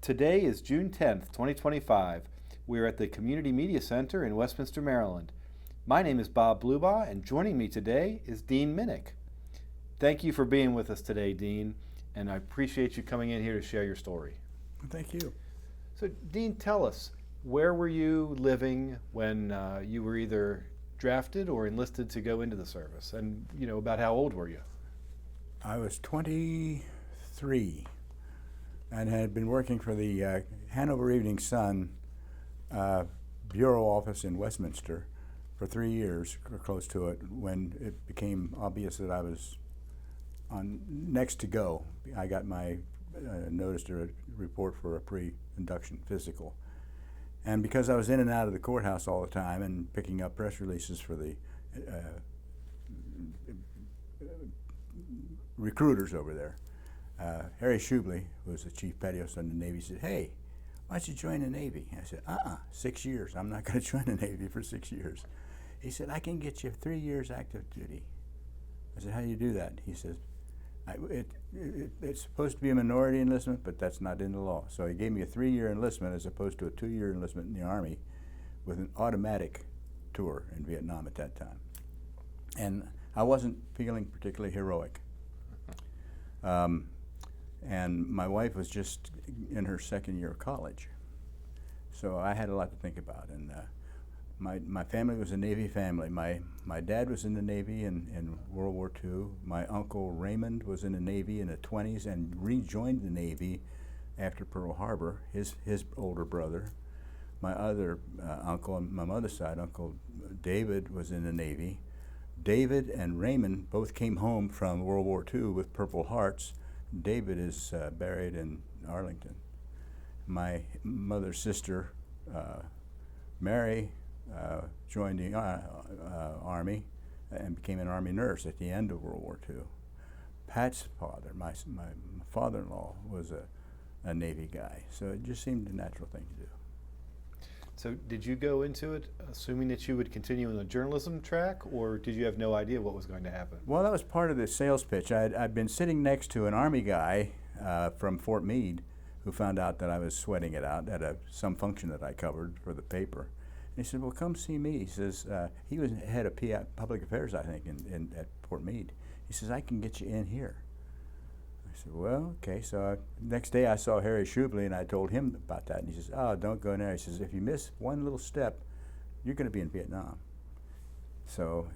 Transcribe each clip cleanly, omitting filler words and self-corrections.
Today is June 10th, 2025. We're at the Community Media Center in Westminster, Maryland. My name is Bob Blubaugh, and joining me today is Dean Minnich. Thank you for being with us today, Dean, and I appreciate you coming in here to share your story. Thank you. So, Dean, tell us, where were you living when you were either drafted or enlisted to go into the service? And, about how old were you? I was 23 and had been working for the Hanover Evening Sun bureau office in Westminster for 3 years, or close to it, when it became obvious that I was next to go. I got my notice to report for a pre-induction physical. And because I was in and out of the courthouse all the time and picking up press releases for the recruiters over there, Harry Shubley, who was the chief petty officer in the Navy, said, "Hey, why don't you join the Navy?" I said, 6 years. I'm not going to join the Navy for 6 years. He said, "I can get you 3 years active duty." I said, "How do you do that?" He says, it's supposed to be a minority enlistment, but that's not in the law. So he gave me a 3-year enlistment as opposed to a 2-year enlistment in the Army with an automatic tour in Vietnam at that time. And I wasn't feeling particularly heroic. And my wife was just in her 2nd year of college. So I had a lot to think about. And my family was a Navy family. My dad was in the Navy in World War II. My uncle Raymond was in the Navy in the 20s and rejoined the Navy after Pearl Harbor, his older brother. My other uncle on my mother's side, Uncle David, was in the Navy. David and Raymond both came home from World War II with Purple Hearts. David is buried in Arlington. My mother's sister, Mary, joined the Army and became an Army nurse at the end of World War II. Pat's father, my father-in-law, was a Navy guy, so it just seemed a natural thing to do. So did you go into it assuming that you would continue in the journalism track, or did you have no idea what was going to happen? Well, that was part of the sales pitch. I'd been sitting next to an Army guy from Fort Meade who found out that I was sweating it out at some function that I covered for the paper. And he said, "Well, come see me." He says, he was head of public affairs, I think, at Fort Meade. He says, "I can get you in here." I said, "Well, okay." So next day I saw Harry Shubley and I told him about that. And he says, "Oh, don't go in there." He says, "If you miss one little step, you're going to be in Vietnam." So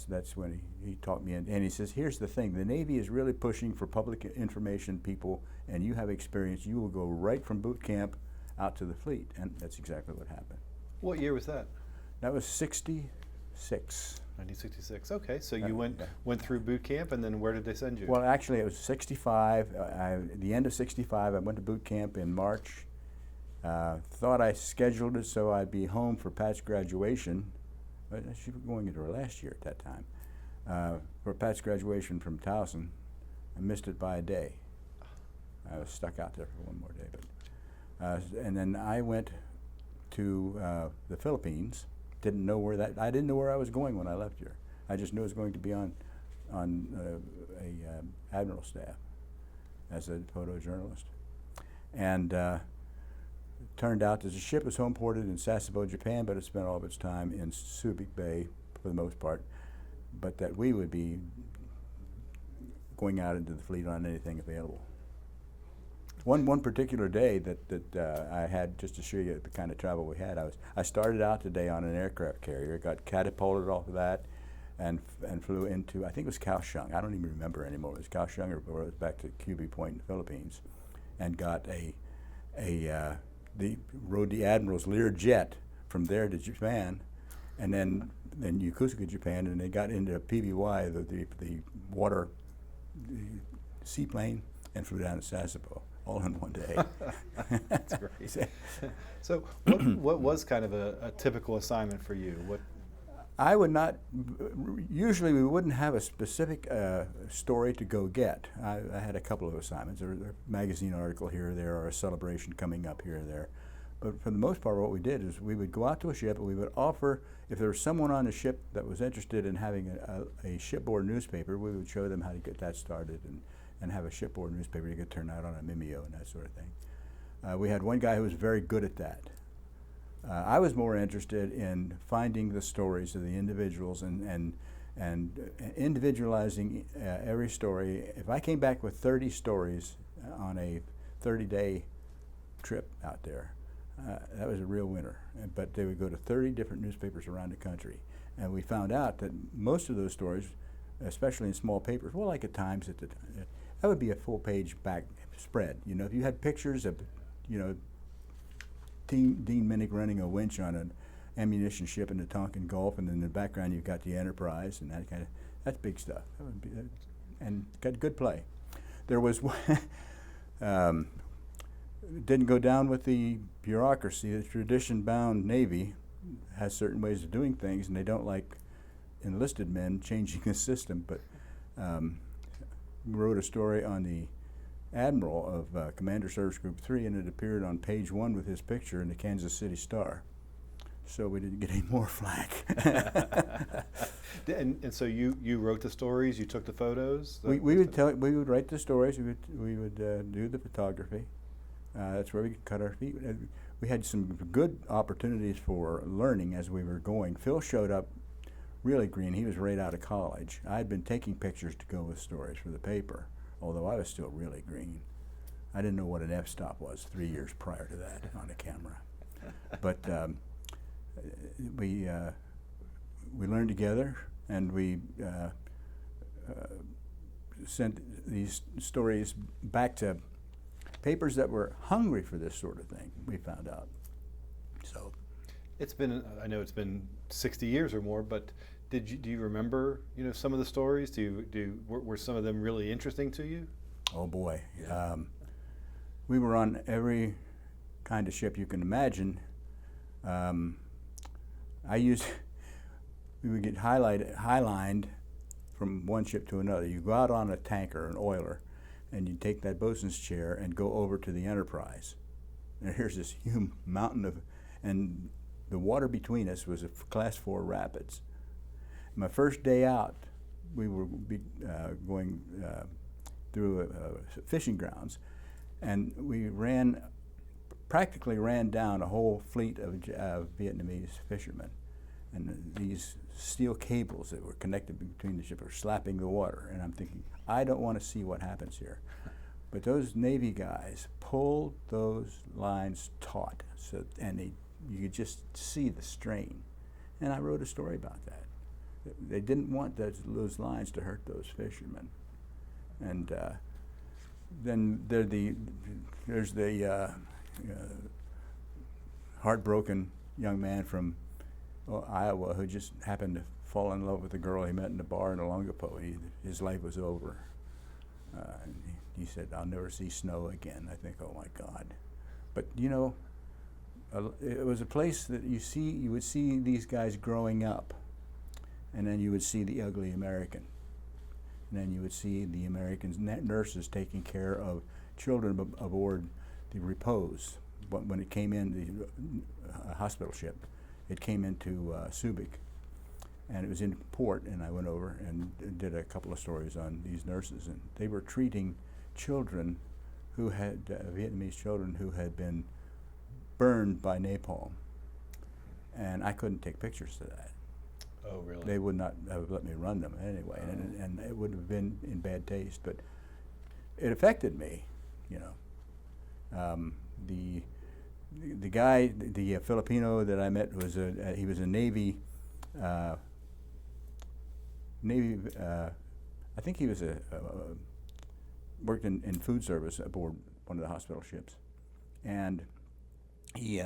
that's when he taught me. And he says, "Here's the thing. The Navy is really pushing for public information people, and you have experience. You will go right from boot camp out to the fleet." And that's exactly what happened. What year was that? That was 66. 1966. Okay, so you went through boot camp, and then where did they send you? Well, actually, it was 65. The end of 65, I went to boot camp in March. Thought I scheduled it so I'd be home for Pat's graduation. But she was going into her last year at that time. For Pat's graduation from Towson, I missed it by a day. I was stuck out there for one more day. And then I went to the Philippines. I didn't know where I was going when I left here. I just knew I was going to be on a admiral staff as a photojournalist. And it turned out that the ship was home ported in Sasebo, Japan, but it spent all of its time in Subic Bay for the most part, but that we would be going out into the fleet on anything available. One particular day that I had, just to show you the kind of travel we had, I started out today on an aircraft carrier, got catapulted off of that, and flew into, I think it was Kaohsiung. I don't even remember anymore. It was Kaohsiung or it was back to QB Point in the Philippines, and got rode the Admiral's Lear jet from there to Japan, and then Yokosuka, Japan, and they got into PBY, the water seaplane, and flew down to Sasebo, all in one day. That's great. So what was kind of a typical assignment for you? I would not, usually we wouldn't have a specific story to go get. I had a couple of assignments, a magazine article here or there, or a celebration coming up here or there. But for the most part, what we did is we would go out to a ship and we would offer, if there was someone on the ship that was interested in having a shipboard newspaper, we would show them how to get that started and have a shipboard newspaper you could turn out on a Mimeo and that sort of thing. We had one guy who was very good at that. I was more interested in finding the stories of the individuals and individualizing every story. If I came back with 30 stories on a 30-day trip out there, that was a real winner. But they would go to 30 different newspapers around the country. And we found out that most of those stories, especially in small papers, well, like at Times, that would be a full-page back spread. You know, if you had pictures of, you know, Dean Minnich running a winch on an ammunition ship in the Tonkin Gulf, and in the background you've got the Enterprise, and that kind of, that's big stuff. That would be, and got good play. There was one, didn't go down with the bureaucracy. The tradition-bound Navy has certain ways of doing things, and they don't like enlisted men changing the system, but wrote a story on the Admiral of Commander Service Group 3, and it appeared on page 1 with his picture in the Kansas City Star. So we didn't get any more flack. And so you wrote the stories, you took the photos? We would write the stories, we would do the photography. That's where we could cut our feet. We had some good opportunities for learning as we were going. Phil showed up really green. He was right out of college. I had been taking pictures to go with stories for the paper, although I was still really green. I didn't know what an f-stop was 3 years prior to that on a camera. But we learned together, and we sent these stories back to papers that were hungry for this sort of thing, we found out. So it's been, I know it's been 60 years or more, but do you remember, you know, some of the stories? Were some of them really interesting to you? Oh boy. Yeah. We were on every kind of ship you can imagine. We would get highlined from one ship to another. You go out on a tanker, an oiler, and you take that bosun's chair and go over to the Enterprise. And here's this huge mountain of, and the water between us was a class 4 rapids. My first day out, we were going through fishing grounds, and we practically ran down a whole fleet of Vietnamese fishermen. And these steel cables that were connected between the ships were slapping the water. And I'm thinking, I don't want to see what happens here. But those Navy guys pulled those lines taut, and you could just see the strain. And I wrote a story about that. They didn't want those lines to hurt those fishermen. And then there's the heartbroken young man from Iowa who just happened to fall in love with a girl he met in a bar in Olongapo. His life was over. And he said, "I'll never see snow again." I think, oh my God. But you know, it was a place that you would see these guys growing up, and then you would see the ugly American. And then you would see the American nurses taking care of children aboard the Repose. But when it came in, the hospital ship, it came into Subic, and it was in port, and I went over and did a couple of stories on these nurses, and they were treating children who had, Vietnamese children who had been burned by napalm, and I couldn't take pictures of that. Oh, really? They would not have let me run them anyway, and it would have been in bad taste, but it affected me, you know. The guy, the Filipino that I met was he was a Navy, I think he was worked in food service aboard one of the hospital ships, and we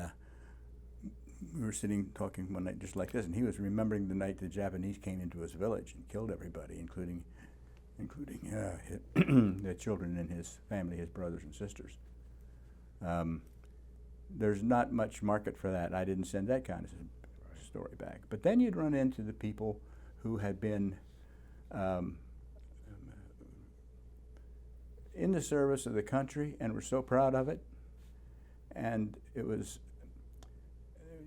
were sitting talking one night just like this, and he was remembering the night the Japanese came into his village and killed everybody, including the children in his family, his brothers and sisters. There's not much market for that. I didn't send that kind of story back. But then you'd run into the people who had been in the service of the country and were so proud of it. And it was,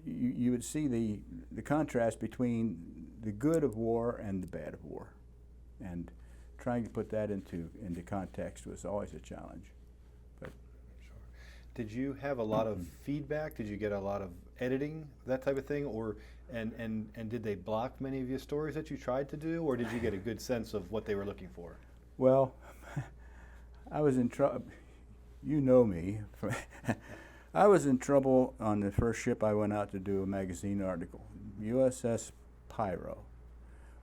you would see the contrast between the good of war and the bad of war. And trying to put that into context was always a challenge. But Sure. Did you have a lot of feedback? Did you get a lot of editing, that type of thing, or and did they block many of your stories that you tried to do, or did you get a good sense of what they were looking for? well, I was in trouble. You know me. I was in trouble on the first ship I went out to do a magazine article. USS Pyro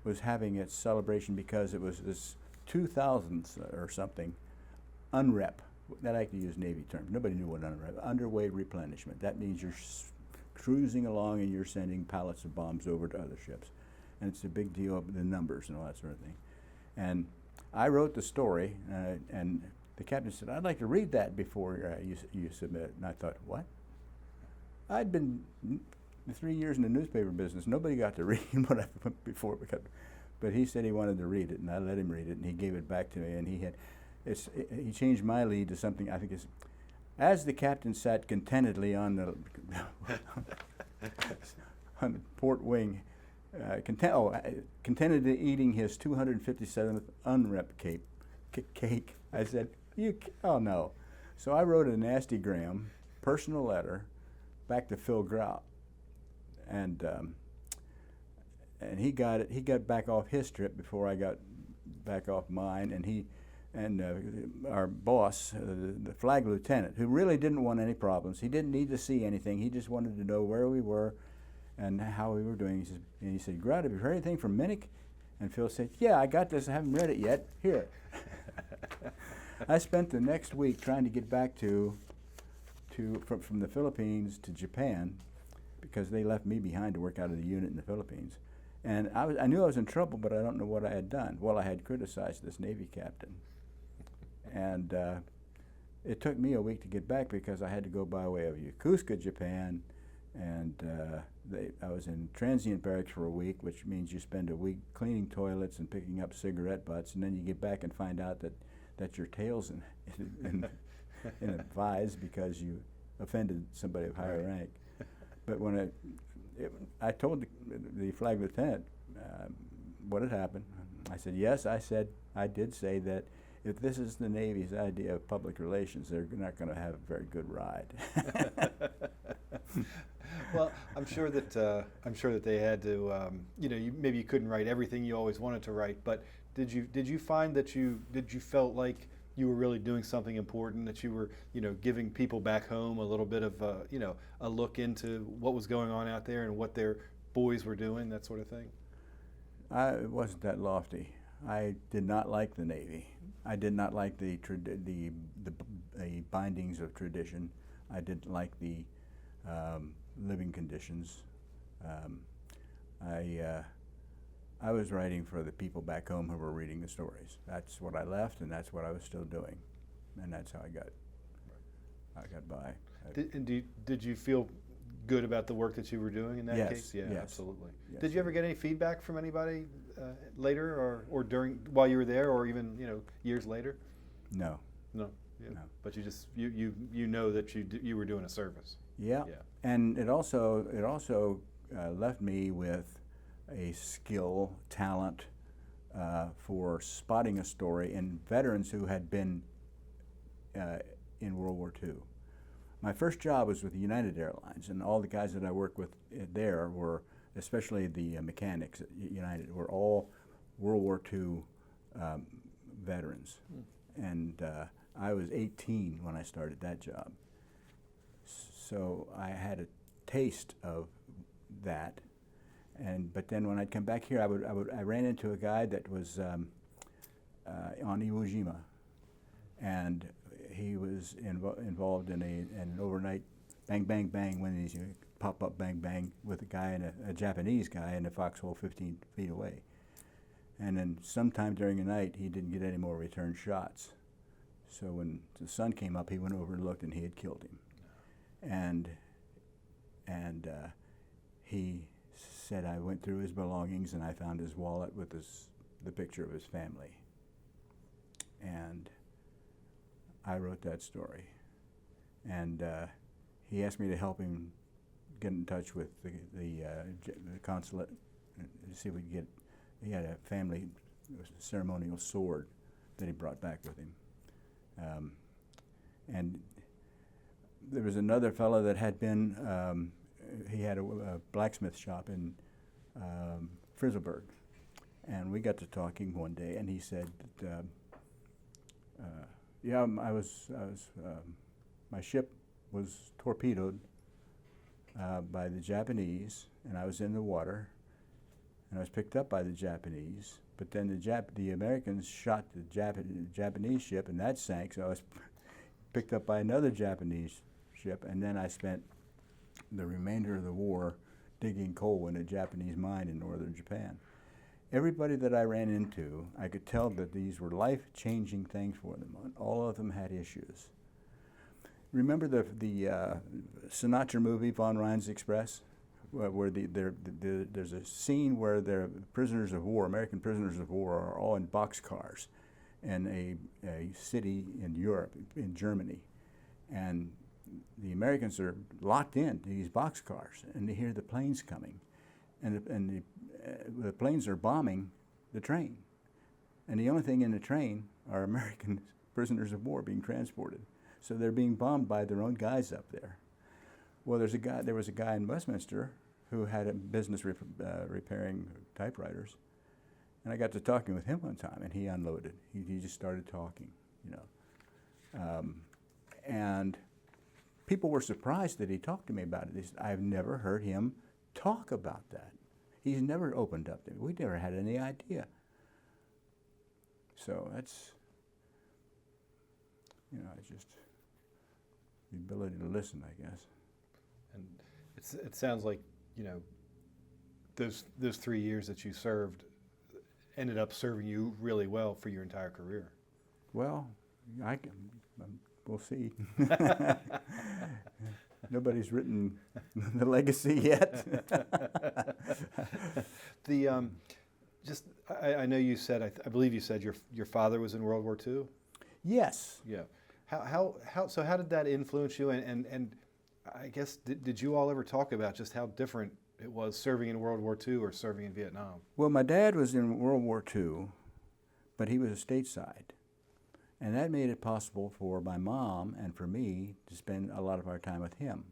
was having its celebration because it was this 2000s or something unrep. That I like to use Navy terms. Nobody knew what unrep. Underway replenishment. That means you're cruising along and you're sending pallets of bombs over to other ships, and it's a big deal of the numbers and all that sort of thing. And I wrote the story, and the captain said, "I'd like to read that before you submit it." And I thought, what? I'd been 3 years in the newspaper business. Nobody got to read what I put before, but he said he wanted to read it, and I let him read it, and he gave it back to me. And he changed my lead to something I think is, as the captain sat contentedly on the on the port wing, contentedly eating his 257th unrep cake. I said, oh no. So I wrote a nasty gram, personal letter, back to Phil Grout, and he got it. He got back off his trip before I got back off mine, and our boss, the flag lieutenant, who really didn't want any problems. He didn't need to see anything. He just wanted to know where we were and how we were doing. He said, Grout, have you heard anything from Minnich? And Phil said, yeah, I got this. I haven't read it yet. Here. I spent the next week trying to get back from the Philippines to Japan, because they left me behind to work out of the unit in the Philippines. And I knew I was in trouble, but I don't know what I had done. Well, I had criticized this Navy captain. And it took me a week to get back because I had to go by way of Yokosuka, Japan, and I was in transient barracks for a week, which means you spend a week cleaning toilets and picking up cigarette butts, and then you get back and find out that your tail's in a vise because you offended somebody of higher rank. But when I told the flag lieutenant what had happened, I said, yes, I did say that if this is the Navy's idea of public relations, they're not going to have a very good ride. Well, I'm sure that they had to. Maybe you couldn't write everything you always wanted to write, but did you find that you felt like you were really doing something important, that you were giving people back home a little bit of a look into what was going on out there and what their boys were doing, that sort of thing? It wasn't that lofty. I did not like the Navy. I did not like the bindings of tradition. I didn't like the living conditions. I was writing for the people back home who were reading the stories. That's what I left, and that's what I was still doing, and that's how I got by. Did you feel good about the work that you were doing in that case? Yeah, yes. Absolutely. Yes, Did you ever get any feedback from anybody later, or during while you were there, or even years later? No. No. Yeah. No. But you just you know that you were doing a service. Yeah. Yeah. And it also left me with a skill, talent for spotting a story in veterans who had been in World War II. My first job was with United Airlines, and all the guys that I worked with there were, especially the mechanics at United, were all World War II veterans. And I was 18 when I started that job. So I had a taste of that. But then when I'd come back here, I ran into a guy that was on Iwo Jima, and he was involved in an overnight bang bang bang, when these pop up bang bang with a guy and a Japanese guy in a foxhole 15 feet away. And then sometime during the night, he didn't get any more return shots. So when the sun came up, he went over and looked, and he had killed him. And he said, I went through his belongings and I found his wallet with the picture of his family. And I wrote that story. And he asked me to help him get in touch with the consulate to see if we could get, he had a family it was a ceremonial sword that he brought back with him. And there was another fellow that had been, he had a blacksmith shop in Frizzleburg. And we got to talking one day, and he said that, yeah, my ship was torpedoed by the Japanese, and I was in the water, and I was picked up by the Japanese. But then the Americans shot the Japanese ship, and that sank. So I was picked up by another Japanese ship, and then I spent the remainder of the war digging coal in a Japanese mine in northern Japan. Everybody that I ran into, I could tell that these were life-changing things for them. All of them had issues. Remember the Sinatra movie, Von Ryan's Express, where there's a scene where the prisoners of war, American prisoners of war, are all in boxcars in a city in Europe, in Germany. And the Americans are locked in these boxcars, and they hear the planes coming. And the planes are bombing the train. And the only thing in the train are American prisoners of war being transported. So they're being bombed by their own guys up there. Well, there was a guy in Westminster who had a business repairing typewriters. And I got to talking with him one time, and he unloaded. He just started talking, you know. And people were surprised that he talked to me about it. They said, I've never heard him talk about that. He's never opened up to me. We never had any idea. So that's, you know, it's just the ability to listen, I guess. And it sounds like, you know, those 3 years that you served ended up serving you really well for your entire career. Well, we'll see. Nobody's written the legacy yet. I know you said, I believe you said your father was in World War II? Yes. Yeah. So how did that influence you? And I guess, did you all ever talk about just how different it was serving in World War II or serving in Vietnam? Well, my dad was in World War II, but he was a stateside. And that made it possible for my mom and for me to spend a lot of our time with him.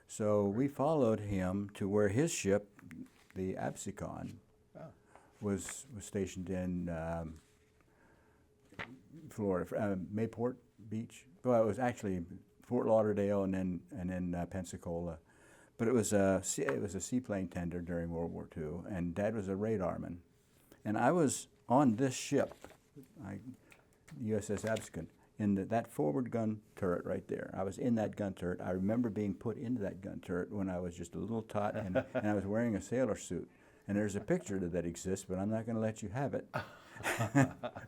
So we followed him to where his ship, the Absecon, was stationed in Florida, Mayport Beach. Well, it was actually Fort Lauderdale and then Pensacola. But it was a seaplane tender during World War II, and Dad was a radarman. And I was on this ship, USS Absecon, in that forward gun turret right there. I was in that gun turret. I remember being put into that gun turret when I was just a little tot, and I was wearing a sailor suit. And there's a picture that exists, but I'm not going to let you have it,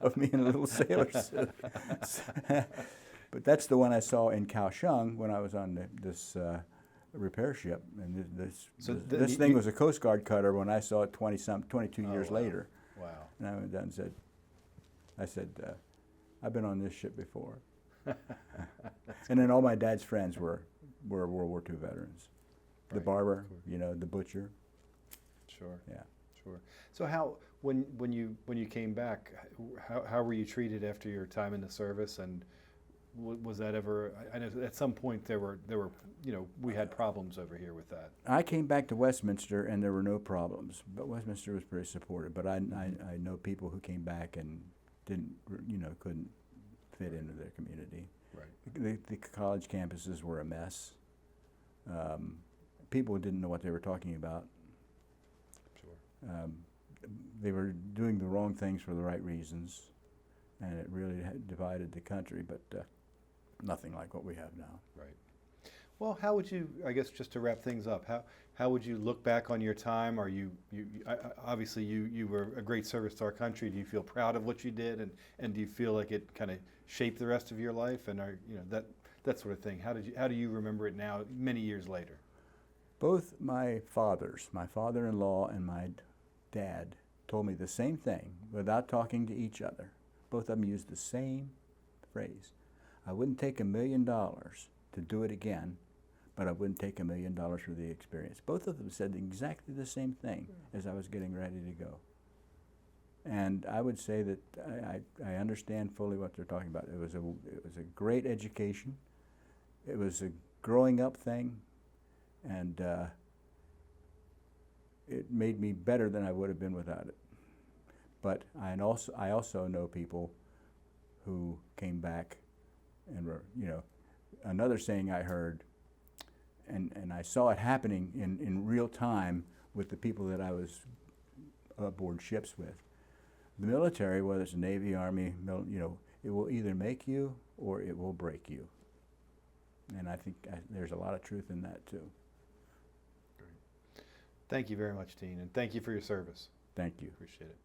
of me in a little sailor suit. But that's the one I saw in Kaohsiung when I was on this repair ship. And this thing was a Coast Guard cutter when I saw it 22 years later. Wow. And I went down and said, I've been on this ship before. And then all my dad's friends were World War II veterans. Right. The barber, you know, the butcher. Sure. Yeah. Sure. So how, when you came back, how were you treated after your time in the service, and was that ever? I know at some point there were you know, we had problems over here with that. I came back to Westminster and there were no problems, but Westminster was pretty supportive. But I know people who came back and couldn't fit into their community. Right. The college campuses were a mess. People didn't know what they were talking about. Sure. They were doing the wrong things for the right reasons, and it really divided the country, but nothing like what we have now. Right. Well, how would you, I guess just to wrap things up, how would you look back on your time? Are you obviously you were a great service to our country. Do you feel proud of what you did, and do you feel like it kind of shaped the rest of your life, and that sort of thing? How do you remember it now, many years later? Both my fathers, my father-in-law and my dad, told me the same thing without talking to each other. Both of them used the same phrase. I wouldn't take $1 million to do it again, but I wouldn't take $1 million for the experience. Both of them said exactly the same thing as I was getting ready to go. And I would say that I understand fully what they're talking about. It was a great education. It was a growing up thing, and it made me better than I would have been without it. But I also know people who came back and were, another saying I heard, and I saw it happening in real time with the people that I was aboard ships with. The military, whether it's Navy, Army, it will either make you or it will break you. And I think there's a lot of truth in that too. Great. Thank you very much, Dean, and thank you for your service. Thank you. Appreciate it.